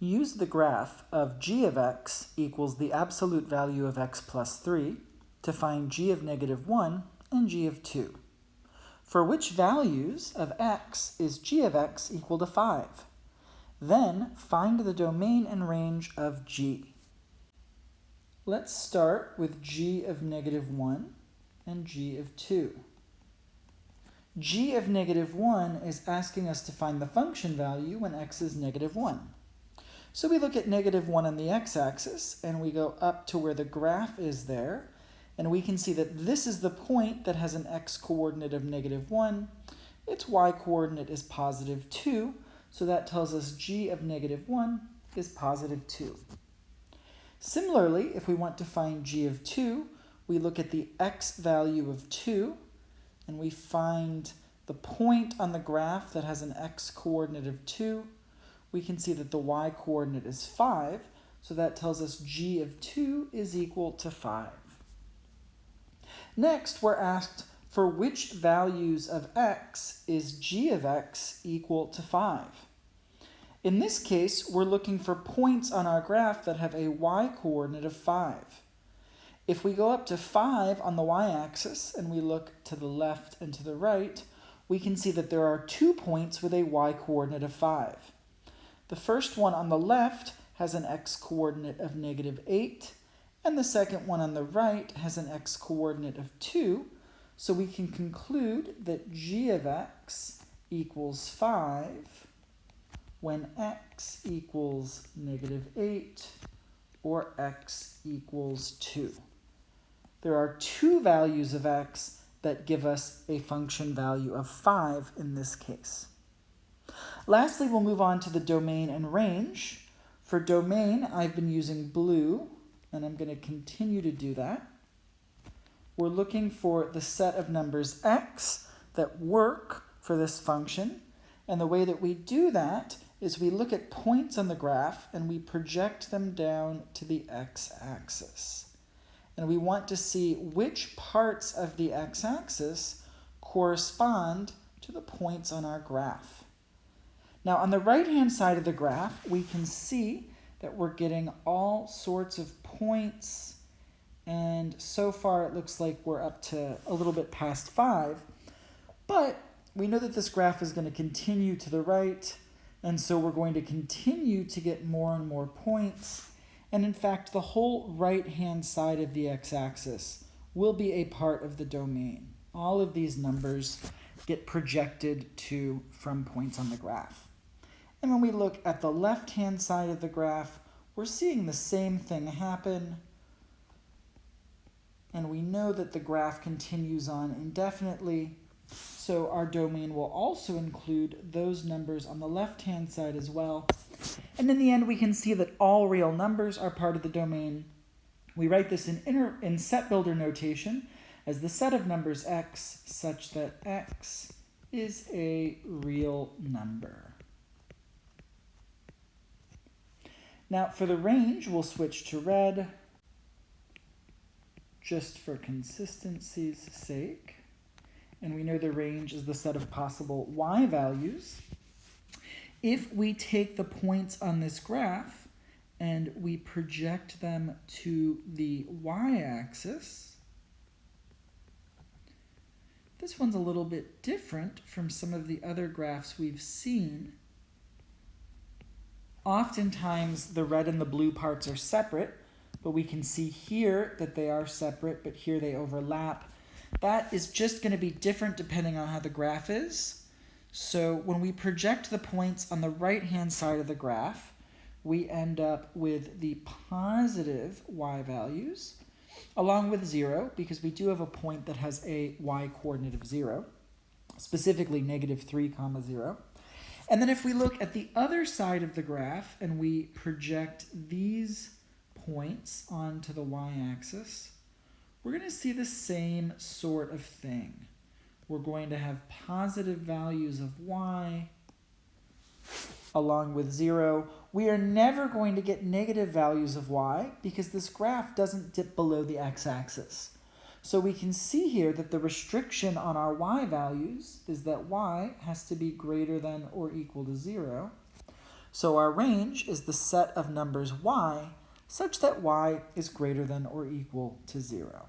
Use the graph of g of x equals the absolute value of x plus 3 to find g of negative 1 and g of 2. For which values of x is g of x equal to 5? Then find the domain and range of g. Let's start with g of negative 1 and g of 2. G of negative 1 is asking us to find the function value when x is negative 1. So we look at negative 1 on the x-axis, and we go up to where the graph is there, and we can see that this is the point that has an x-coordinate of negative 1. Its y-coordinate is positive 2, so that tells us g of negative 1 is positive 2. Similarly, if we want to find g of 2, we look at the x value of 2, and we find the point on the graph that has an x-coordinate of 2. We can see that the y-coordinate is 5, so that tells us g of 2 is equal to 5. Next, we're asked for which values of x is g of x equal to 5. In this case, we're looking for points on our graph that have a y-coordinate of 5. If we go up to 5 on the y-axis and we look to the left and to the right, we can see that there are 2 points with a y-coordinate of 5. The first one on the left has an x-coordinate of negative 8, and the second one on the right has an x-coordinate of 2, so we can conclude that g of x equals 5 when x equals negative 8 or x equals 2. There are 2 values of x that give us a function value of 5 in this case. Lastly, we'll move on to the domain and range. For domain, I've been using blue, and I'm going to continue to do that. We're looking for the set of numbers x that work for this function, and the way that we do that is we look at points on the graph and we project them down to the x-axis. And we want to see which parts of the x-axis correspond to the points on our graph. Now, on the right-hand side of the graph, we can see that we're getting all sorts of points, and so far it looks like we're up to a little bit past 5, but we know that this graph is going to continue to the right, and so we're going to continue to get more and more points, and in fact, the whole right-hand side of the x-axis will be a part of the domain. All of these numbers get projected to from points on the graph. And when we look at the left-hand side of the graph, we're seeing the same thing happen. And we know that the graph continues on indefinitely, so our domain will also include those numbers on the left-hand side as well. And in the end, we can see that all real numbers are part of the domain. We write this in set builder notation as the set of numbers x such that x is a real number. Now, for the range, we'll switch to red, just for consistency's sake. And we know the range is the set of possible y values. If we take the points on this graph and we project them to the y-axis, this one's a little bit different from some of the other graphs we've seen. Oftentimes, the red and the blue parts are separate, but we can see here that they are separate, but here they overlap. That is just going to be different depending on how the graph is. So when we project the points on the right-hand side of the graph, we end up with the positive y values, along with 0, because we do have a point that has a y-coordinate of 0, specifically negative 3, 0. And then if we look at the other side of the graph and we project these points onto the y-axis, we're going to see the same sort of thing. We're going to have positive values of y along with 0. We are never going to get negative values of y because this graph doesn't dip below the x-axis. So we can see here that the restriction on our y values is that y has to be greater than or equal to 0. So our range is the set of numbers y such that y is greater than or equal to 0.